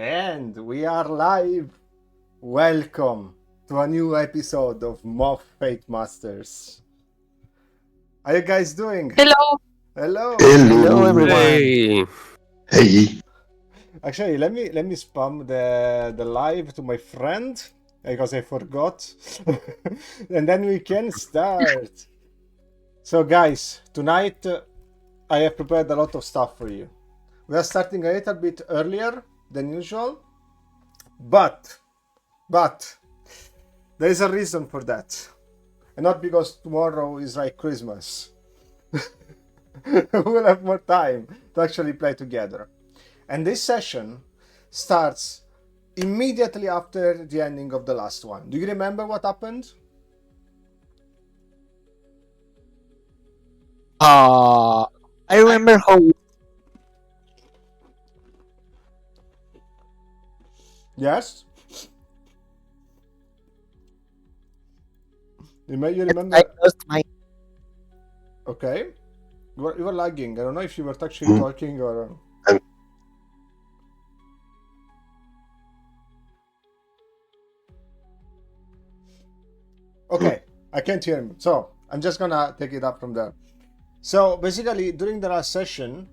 And we are live. Welcome to a new episode of MOF Fate Masters. How you guys doing? Hello. Hello. Hello, everyone. Hey, Hey. Actually, let me spam the live to my friend because I forgot, and then we can start. So, guys, tonight I have prepared a lot of stuff for you. We are starting a little bit earlier than usual, but there is a reason for that, and not because tomorrow is like Christmas. We'll have more time to actually play together. And this session starts immediately after the ending of the last one. Do you remember what happened? I remember how. Yes? You remember? I lost my. Okay. You were lagging. I don't know if you were actually talking or... Okay, I can't hear him. So, I'm just gonna take it up from there. So, basically, during the last session,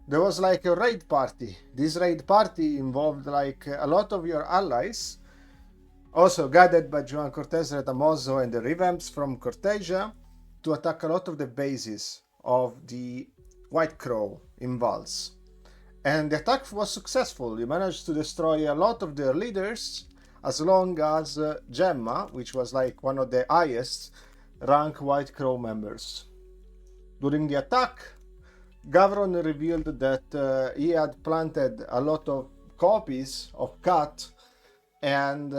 there was like a raid party. This raid party involved like a lot of your allies, also guided by Juan Cortez Retamoso and the revamps from Cortesia, to attack a lot of the bases of the White Crow in Vals. And the attack was successful. You managed to destroy a lot of their leaders, as long as Gemma, which was like one of the highest rank White Crow members. During the attack, Gavron revealed that he had planted a lot of copies of Cat, and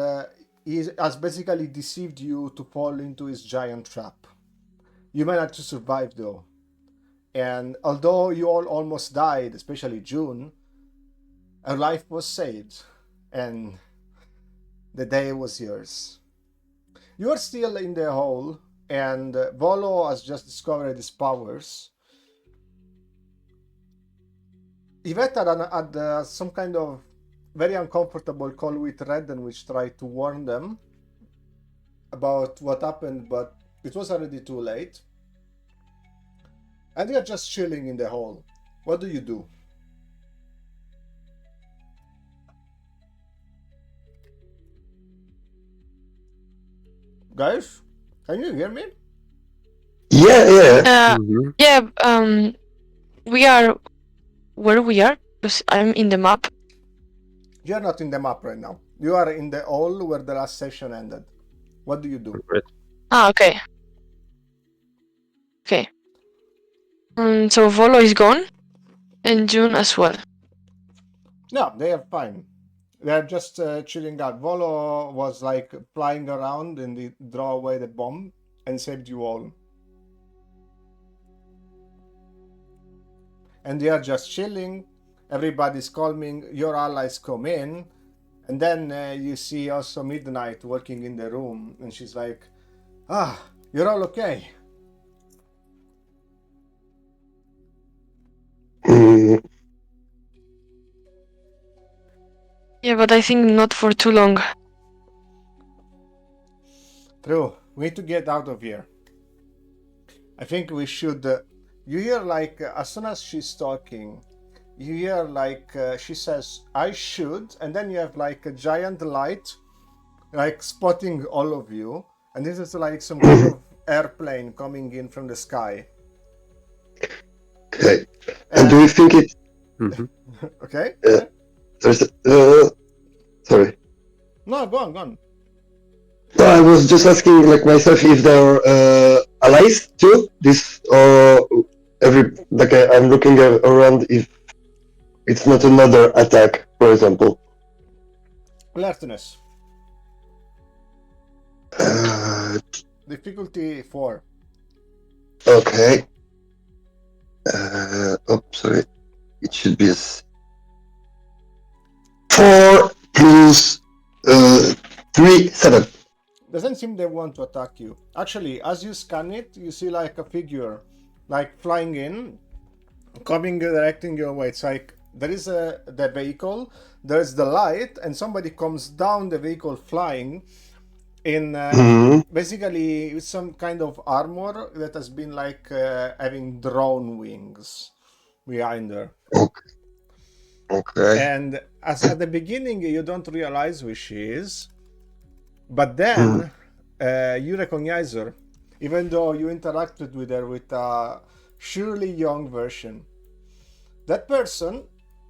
he has basically deceived you to fall into his giant trap. You managed to survive though. And although you all almost died, especially June, her life was saved, and the day was yours. You are still in the hole, and Volo has just discovered his powers. Yvette had some kind of very uncomfortable call with Redden, which tried to warn them about what happened, but it was already too late. And you're just chilling in the hole. What do you do? Guys, can you hear me? Yeah. We are where we are because I'm in the map. You're not in the map right now. You are in the hole where the last session ended. What do you do? Okay. Okay. So Volo is gone, and June as well. No, they are fine. They're just chilling out. Volo was like flying around and they draw away the bomb and saved you all. And they are just chilling. Everybody's calming. Your allies come in. And then you see also Midnight working in the room. And she's like, you're all okay. Yeah, but I think not for too long. True. We need to get out of here. I think we should... you hear like, as soon as she's talking, you hear like, she says, I should, and then you have like a giant light, like spotting all of you, and this is like some kind of airplane coming in from the sky. Okay. And do you think it? Okay. There's. Sorry. No, go on. No, I was just asking like myself if there are allies too. This or I'm looking around if it's not another attack, for example. Alertness. Difficulty 4. Okay. Sorry. It should be 4 plus 3, 7. Doesn't seem they want to attack you. Actually, as you scan it, you see like a figure, like flying in, coming directing your way. It's like there is the vehicle, there's the light, and somebody comes down the vehicle flying in basically with some kind of armor that has been like having drone wings behind her. Okay. And as at the beginning you don't realize who she is, but then you recognize her, even though you interacted with her with a surely young version. That person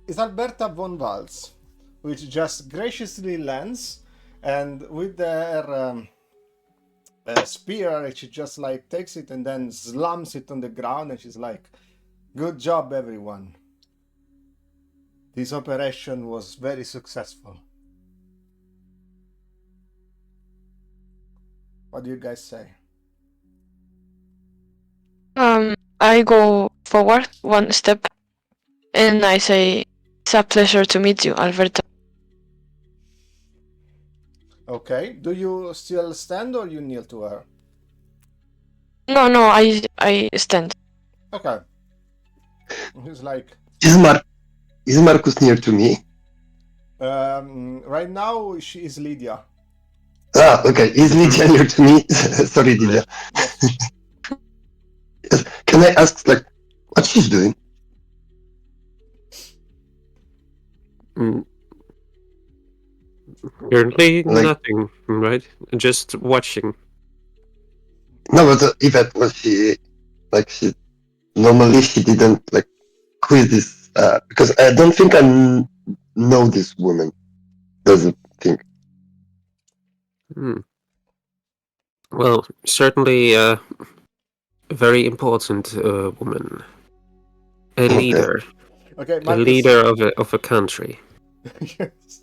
is Alberta von Waltz, which just graciously lands, and with her spear, she just like takes it and then slams it on the ground, and she's like, "Good job, everyone. This operation was very successful." What do you guys say? I go forward one step and I say, "It's a pleasure to meet you, Alberto." Okay. Do you still stand or you kneel to her? No, I stand. Okay. He's like, Is Marcus near to me? right now she is Lydia. Ah, okay. Is Lydia near to me? Sorry, Lydia. Yes. Yes. Can I ask, like, what she's doing? Currently, Like- nothing, right? Just watching. No, but Yvette, was she, like, normally she didn't, like, who is this? Because I don't think I know this woman. Doesn't think. Hmm. Well, certainly a very important woman. A Okay. leader. Okay, A Marcus. leader of a country. Yes.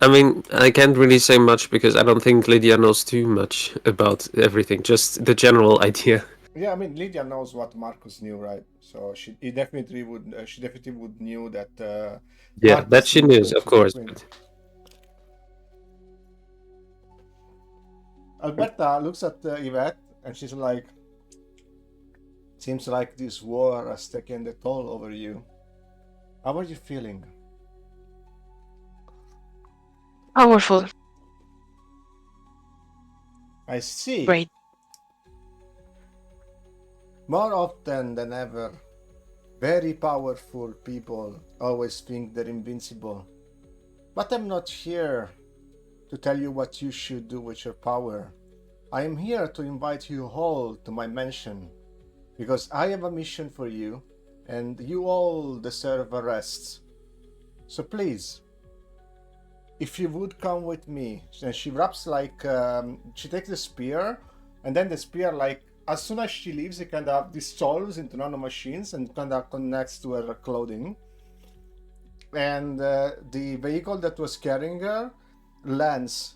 I mean, I can't really say much because I don't think Lydia knows too much about everything, just the general idea. Yeah, I mean, Lydia knows what Marcus knew, right? So she definitely would knew that. Yeah, Marcus that she was knows, going of to the course. Queen. But Alberta looks at Yvette and she's like, "Seems like this war has taken the toll over you. How are you feeling?" Powerful. I see. Great. More often than ever, very powerful people always think they're invincible. But I'm not here to tell you what you should do with your power. I am here to invite you all to my mansion, because I have a mission for you, and you all deserve a rest. So please, if you would come with me. And she wraps like, she takes the spear, and then the spear, like, as soon as she leaves, it kind of dissolves into nanomachines and kind of connects to her clothing. And the vehicle that was carrying her lands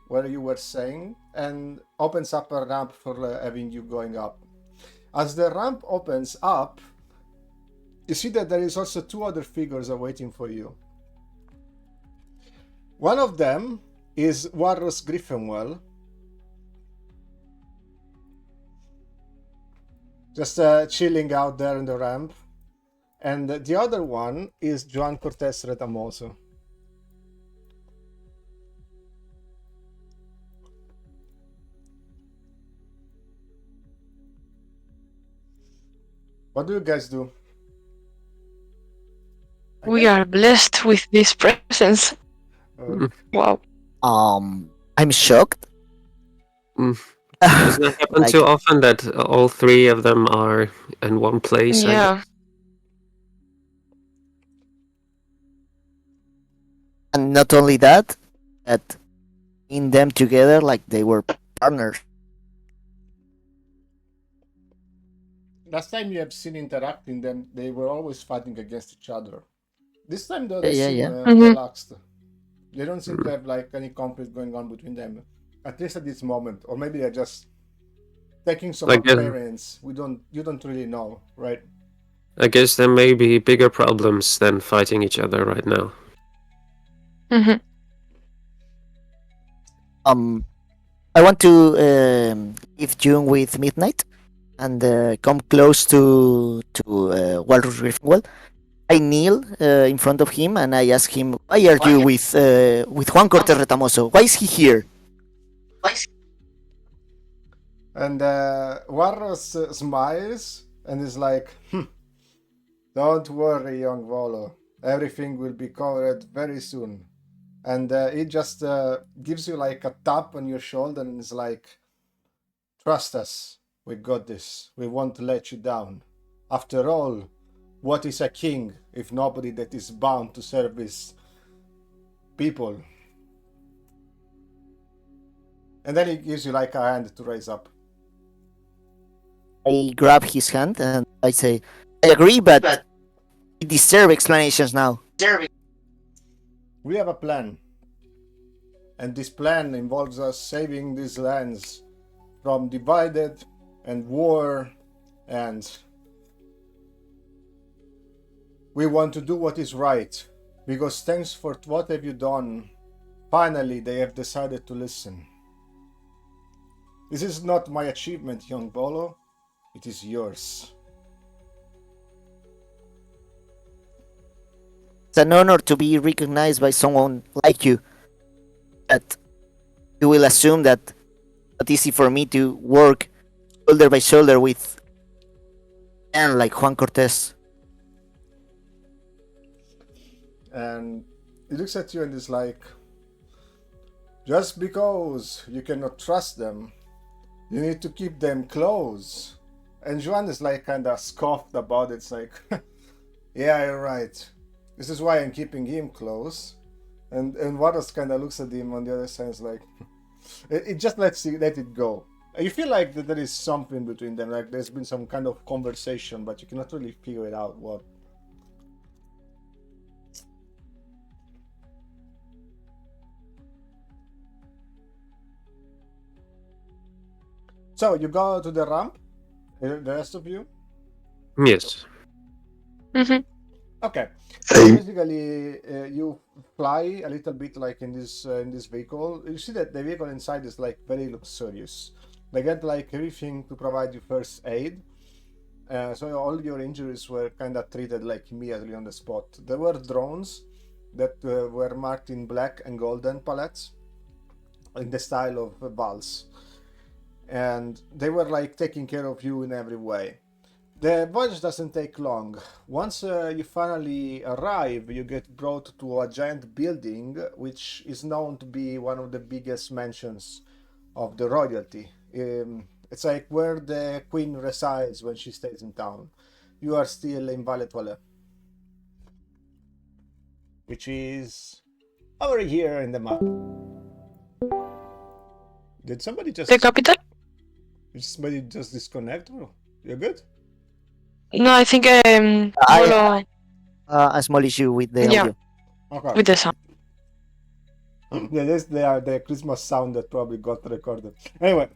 where you were saying and opens up a ramp for having you going up. As the ramp opens up, you see that there is also two other figures awaiting for you. One of them is Warros Griffinwell, just chilling out there in the ramp. And the other one is Juan Cortés Retamoso. What do you guys do? We are blessed with this presence. Wow. I'm shocked. does that happen Like, too often that all three of them are in one place? I Yeah. guess? and not only that, that in them together, like they were partners. Last time you have seen interacting them, they were always fighting against each other. This time, though, they Yeah, seem yeah. relaxed. They don't seem to have like any conflict going on between them, at least at this moment. Or maybe they're just taking some I guess- appearance. You don't really know, right? I guess there may be bigger problems than fighting each other right now. Mhm. I want to leave June with Midnight and come close to Walrus Griffinwell I kneel in front of him and I ask him, "Why are you with Juan Cortés Retamoso? Why is he here?" And Warros smiles and is like, "Don't worry, young Volo. Everything will be covered very soon." And he just gives you like a tap on your shoulder and is like, "Trust us. We got this. We won't let you down. After all, what is a king if nobody that is bound to serve his people?" And then he gives you like a hand to raise up. I grab his hand and I say, "I agree, but I deserve explanations now." We have a plan. And this plan involves us saving these lands from divided and war, and we want to do what is right, because thanks for what have you done, finally they have decided to listen. This is not my achievement, young Bolo, it is yours. It's an honor to be recognized by someone like you. But you will assume that it's not easy for me to work shoulder by shoulder with a man like Juan Cortés. And he looks at you and is like, just because you cannot trust them, you need to keep them close. And Juan is like kind of scoffed about it. It's like, yeah, you're right. This is why I'm keeping him close. And Varos kind of looks at him on the other side. It's like, it just let it go. You feel like that there is something between them. Like there's been some kind of conversation, but you cannot really figure it out what. So you go to the ramp, the rest of you? Yes. Mm-hmm. Okay. Same. Basically, you fly a little bit like in this vehicle. You see that the vehicle inside is like very luxurious. They get like everything to provide you first aid. So all your injuries were kind of treated like immediately on the spot. There were drones that were marked in black and golden pallets in the style of Vals. And they were like taking care of you in every way. The voyage doesn't take long. Once you finally arrive, you get brought to a giant building which is known to be one of the biggest mansions of the royalty. It's like where the queen resides when she stays in town. You are still in Valetoile, which is over here in the map. Did somebody just... The capital? Did somebody just disconnect? Or you're good? No, I think I Volo, a small issue with the yeah, audio. Okay. with the sound. Yeah, they are the Christmas sound that probably got recorded. Anyway,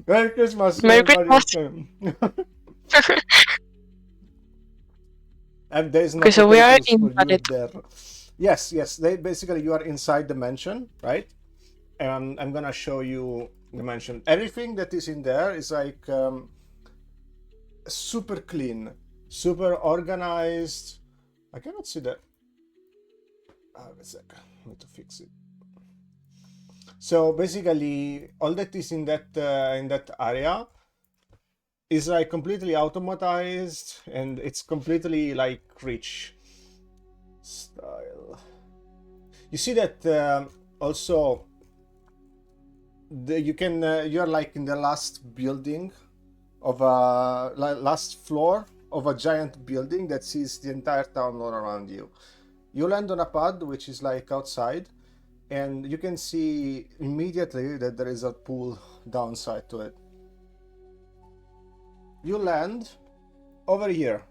Merry Christmas, Merry everybody. And there's no Okay, so we are potatoes in for you Valetoile. there. Yes. They basically you are inside the mansion, right? And I'm gonna show you the mansion. Everything that is in there is like super clean, super organized. I cannot see that. Wait a second. I need to fix it. So basically, all that is in that area is like completely automatized, and it's completely like rich style. You see that also. You're like in the last building of a last floor of a giant building that sees the entire town all around you. You land on a pad which is like outside, and you can see immediately that there is a pool downside to it. You land over here,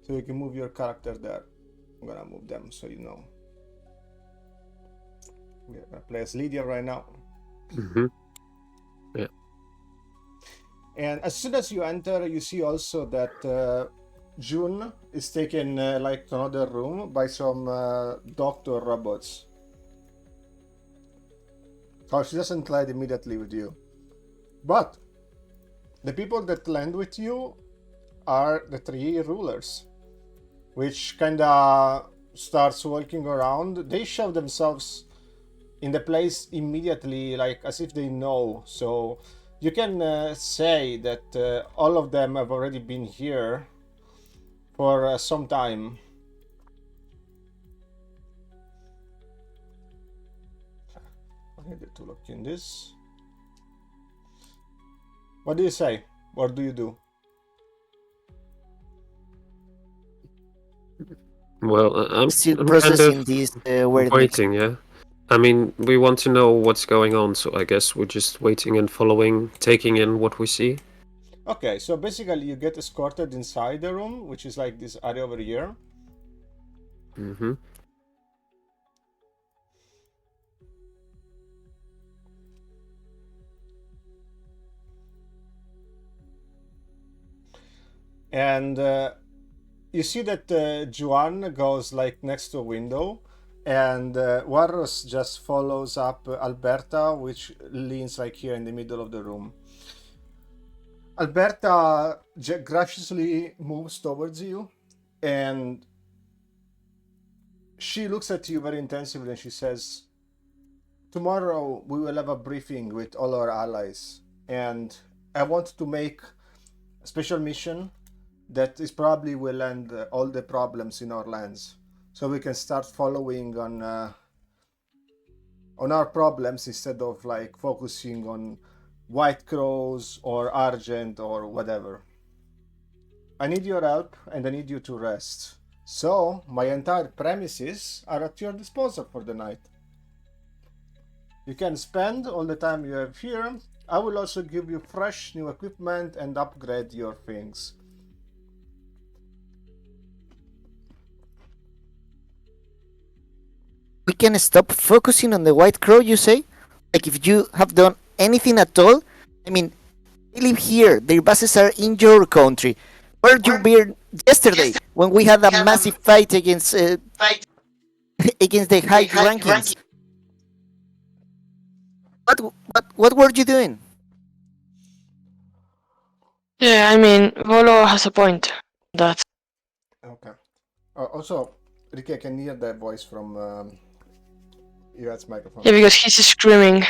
so you can move your character there. I'm gonna move them so you know. I'm gonna play as Lydia right now. Mm-hmm. Yeah. And as soon as you enter, you see also that June is taken like to another room by some doctor robots. So she doesn't land immediately with you. But the people that land with you are the three rulers. which kind of starts walking around. They show themselves in the place immediately, like as if they know. So you can say that all of them have already been here for some time. I need to look in this. What do you say? What do you do? Well, Still I'm kind processing of this weirdness. waiting, yeah. I mean, we want to know what's going on, so I guess we're just waiting and following, taking in what we see. Okay, so basically you get escorted inside the room, which is like this area over here. Mm-hmm. And you see that Juan goes like next to a window, and Warros just follows up Alberta, which leans like here in the middle of the room. Alberta graciously moves towards you, and she looks at you very intensively and she says, "Tomorrow we will have a briefing with all our allies, and I want to make a special mission that is probably will end all the problems in our lands, so we can start following on our problems instead of like focusing on White Crows or Argent or whatever. I need your help and I need you to rest. So my entire premises are at your disposal for the night. You can spend all the time you have here. I will also give you fresh new equipment and upgrade your things." We can stop focusing on the White Crow, you say? Like if you have done anything at all? I mean, they live here. Their bases are in your country. Where you were yesterday when we had a massive fight against against the high rankings? What were you doing? Yeah, I mean, Volo has a point. That Okay. Also, Ricky, I can hear that voice from Irat's microphone. yeah, because he's screaming.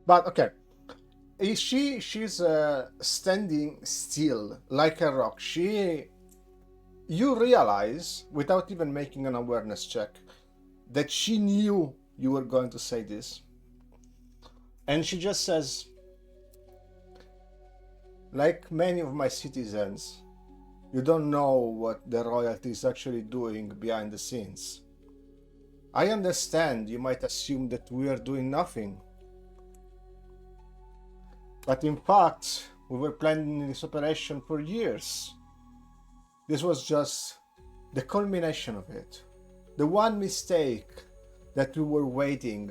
But okay, she's standing still like a rock. You realize without even making an awareness check that she knew you were going to say this, and she just says, "Like many of my citizens, you don't know what the royalty is actually doing behind the scenes. I understand you might assume that we are doing nothing. But in fact, we were planning this operation for years. This was just the culmination of it. The one mistake that we were waiting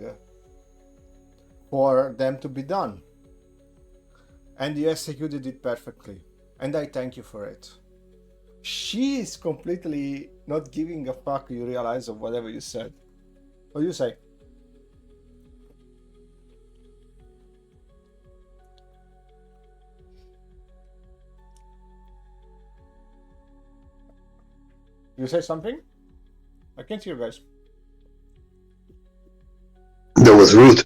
for them to be done. And you executed it perfectly. And I thank you for it." She is completely not giving a fuck, you realize, of whatever you said. What do you say? You say something? I can't hear you guys. That was rude.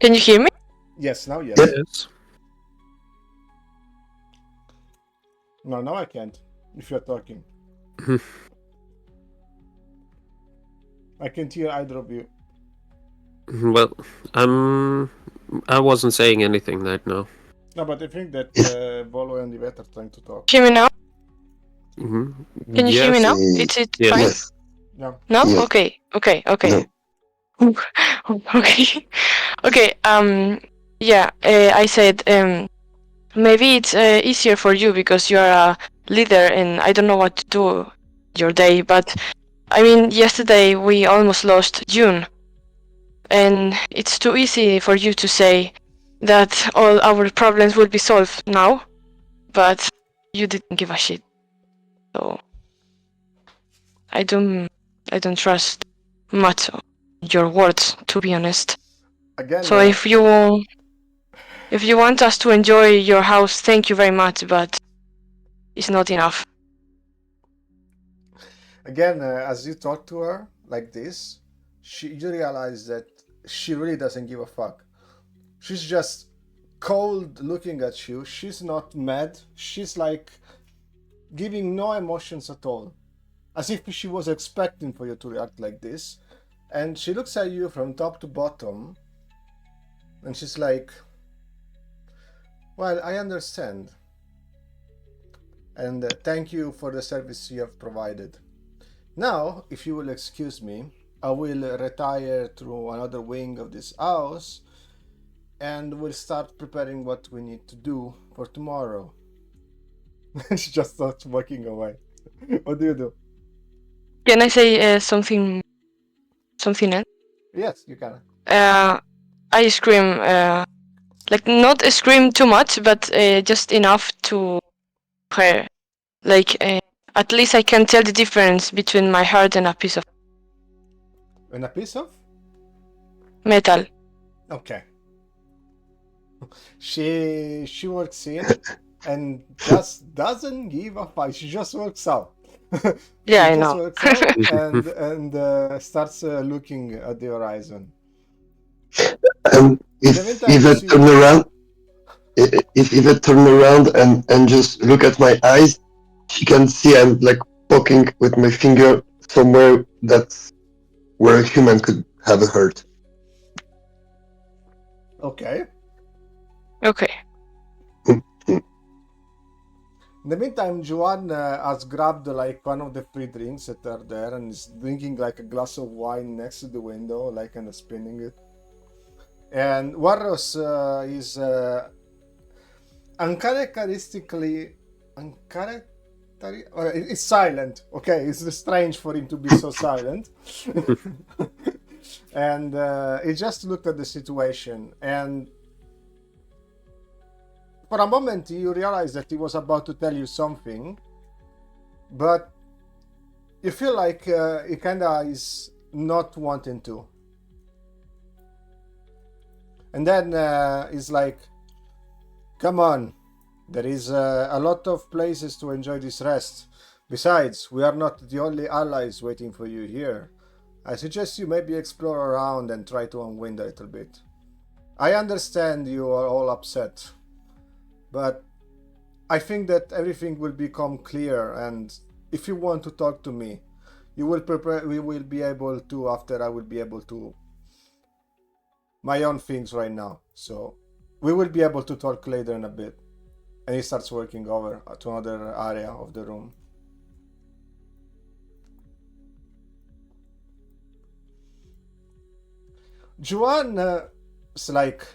Can you hear me? Yes, now yes. Yes. No, now I can't. If you're talking. I can't hear either of you. Well, I wasn't saying anything right now. No, but I think that Volo and Yvette are trying to talk. Hear me now? Mm-hmm. Can you hear me now? Yes. It's Yes. fine? Yes. Yeah. No? Yes. Okay. No. Okay. Okay. Yeah. I said maybe it's easier for you because you are a leader and I don't know what to do your day. But I mean, yesterday we almost lost June, and it's too easy for you to say that all our problems will be solved now, but you didn't give a shit. So I don't trust much your words, to be honest. Again, So if you want us to enjoy your house, thank you very much, but it's not enough. Again, as you talk to her like this, you realize that she really doesn't give a fuck. She's just cold looking at you. She's not mad. She's like giving no emotions at all, as if she was expecting for you to react like this. And she looks at you from top to bottom, and she's like, well, I understand. And thank you for the service you have provided. Now, if you will excuse me, I will retire to another wing of this house and we'll start preparing what we need to do for tomorrow. She just starts walking away. What do you do? Can I say something else? Yes, you can. I scream, like not scream too much, but just enough to her. Like at least I can tell the difference between my heart and a piece of And a piece of? metal. Okay. She walks in and just doesn't give a fuck. She just walks out. Yeah, I She just know. walks out and starts looking at the horizon. And In the if meantime, you Eva see turn around, if Eva turn around and just look at my eyes, she can see I'm like poking with my finger somewhere that's where a human could have a hurt. Okay. Okay. In the meantime, Juan has grabbed like one of the free drinks that are there and is drinking like a glass of wine next to the window, like kind of spinning it. And Warros is uncharacteristically it's silent. Okay, it's strange for him to be so silent. And he just looked at the situation, and for a moment you realize that he was about to tell you something, but you feel like he kinda is not wanting to. And then he's like, come on, there is a lot of places to enjoy this rest. Besides, we are not the only allies waiting for you here. I suggest you maybe explore around and try to unwind a little bit. I understand you are all upset, but I think that everything will become clear, and if you want to talk to me, we will be able to, after I will be able to my own things right now. So we will be able to talk later in a bit. And he starts working over to another area of the room. Juan is like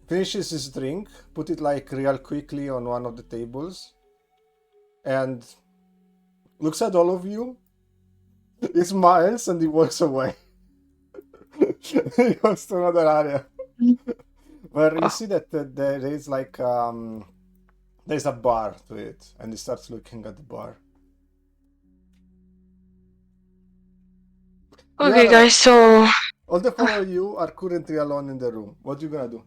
finishes his drink, put it like real quickly on one of the tables, and looks at all of you. He smiles and he walks away. He goes to another area where you see that there is like there's a bar to it, and he starts looking at the bar. Okay, Yeah. guys. So All the four of you are currently alone in the room. What are you gonna do?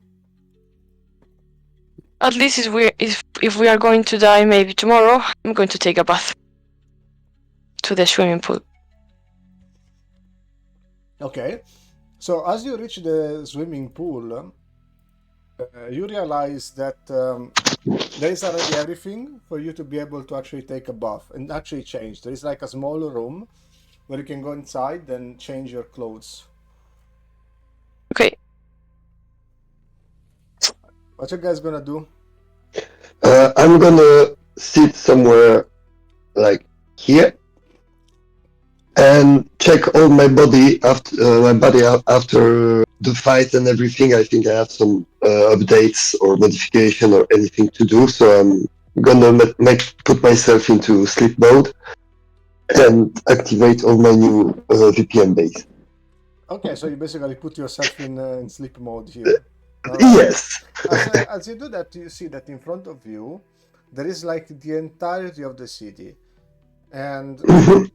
at least if we are going to die, maybe tomorrow, I'm going to take a bath to the swimming pool. Okay. So as you reach the swimming pool, you realize that there is already everything for you to be able to actually take a bath and actually change. There is like a small room where you can go inside and change your clothes. Okay. What you guys gonna do? I'm gonna sit somewhere like here and check all my body after the fight and everything. I think I have some updates or modification or anything to do, so I'm gonna put myself into sleep mode and activate all my new VPN base. Okay, so you basically put yourself in sleep mode here. Yes. As you do that, you see that in front of you, there is like the entirety of the city. And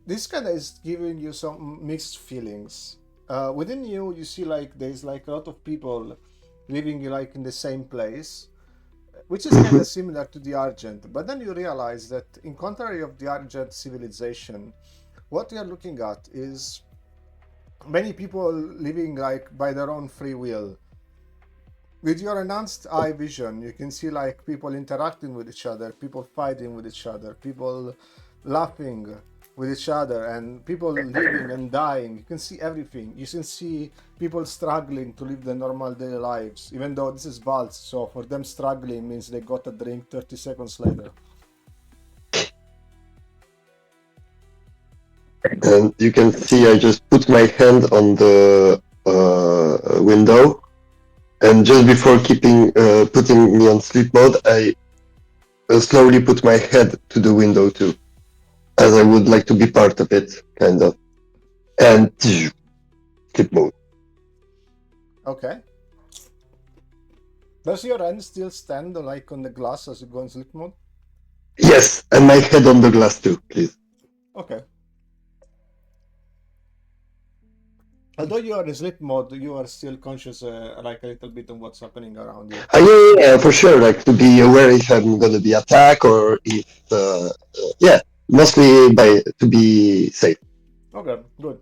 this kind of is giving you some mixed feelings. Within you see like there's like a lot of people living like in the same place. which is kind of similar to the Argent. But then you realize that, in contrary of the Argent civilization, what you're looking at is many people living like by their own free will. With your enhanced eye vision, you can see like people interacting with each other, people fighting with each other, people laughing with each other, and people living and dying. You can see everything. You can see people struggling to live their normal daily lives, even though this is Valse, so for them struggling means they got a drink 30 seconds later. And you can see I just put my hand on the window, and just before putting me on sleep mode, I slowly put my head to the window too, as I would like to be part of it, kind of. And sleep mode. Okay. Does your hand still stand like on the glass as you go in sleep mode? Yes, and my head on the glass too, please. Okay. Although you are in sleep mode, you are still conscious, like a little bit of what's happening around you. Yeah, for sure. Like to be aware if I'm gonna be attacked or if, yeah, mostly to be safe. Okay, good.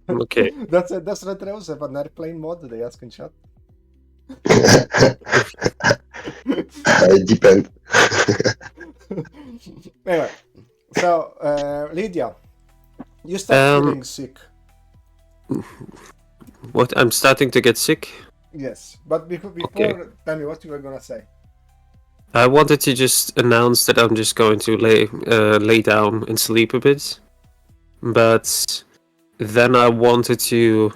Okay. That's Retreus have an airplane mode, they ask in chat. It depends. Anyway, so Lydia, you start feeling sick. What? I'm starting to get sick? Yes, but before Okay. tell me what you were gonna say. I wanted to just announce that I'm just going to lay down and sleep a bit. But then I wanted to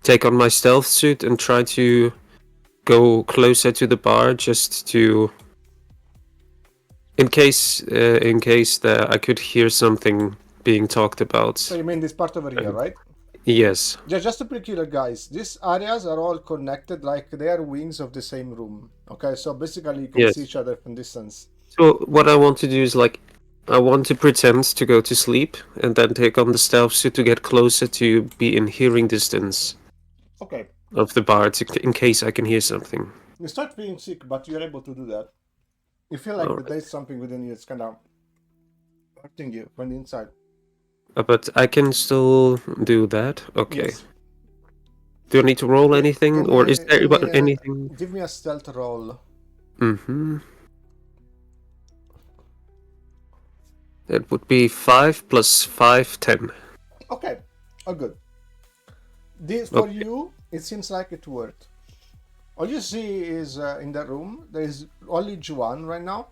take on my stealth suit and try to go closer to the bar just to... In case that I could hear something being talked about. So you mean this part over here, right? Yes. Yeah, just to be clear, guys, these areas are all connected, like they are wings of the same room. Okay, so basically you can Yes. see each other from distance. So what I want to do is like, I want to pretend to go to sleep and then take on the stealth suit to get closer to be in hearing distance Okay, of the bar in case I can hear something. you start feeling sick, but you're able to do that. You feel like Alright. there's something within you that's kind of hurting you from the inside. But I can still do that. Okay. Yes. Do I need to roll anything, Can or you- is there give me a- anything? Give me a stealth roll. Mm-hmm. That would be 5 plus 5, 10. Okay, all good. This for Okay. you, it seems like it worked. All you see is in the room there is only Juan right now,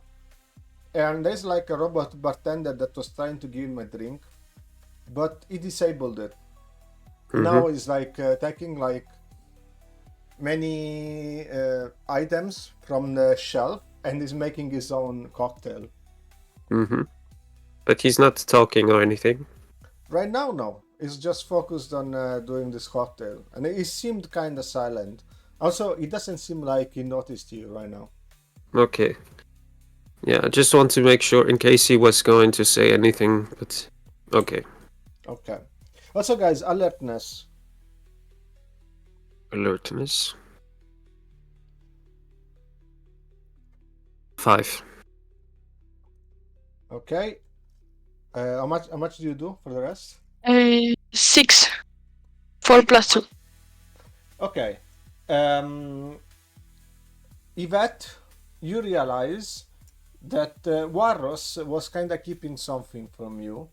and there's like a robot bartender that was trying to give him a drink, but he disabled it. Now he's like taking like many items from the shelf and is making his own cocktail. Mm-hmm. But he's not talking or anything. Right now, no. He's just focused on doing this cocktail, and he seemed kind of silent. Also, it doesn't seem like he noticed you right now. Okay. Yeah, I just want to make sure in case he was going to say anything, but okay. Okay. Also, guys, alertness. Alertness. 5. Okay. How much do you do for the rest? 6. 4 plus 2. Okay. Yvette, you realize that Warros was kind of keeping something from you.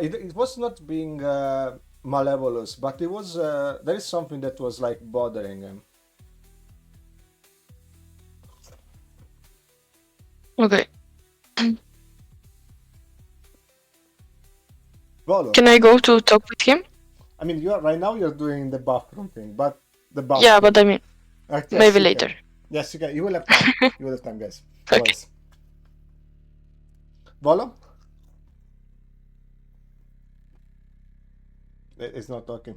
It was not being malevolous, but it was there is something that was like bothering him. Okay. Volo, Can I go to talk with him? I mean, right now you're doing the bathroom thing, but the bathroom. Yeah, but I mean, Yes, maybe you later. can. Yes, you can. You will have time. You will have time, guys. Okay. Always. Volo? It's not talking.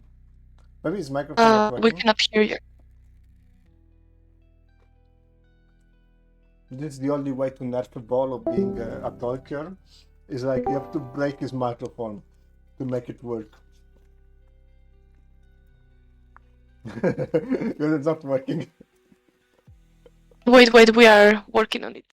Maybe his microphone not We working. cannot hear you. This is the only way to nerf Volo being a talker. Is like you have to break his microphone to make it work. Because it's not working. Wait, we are working on it.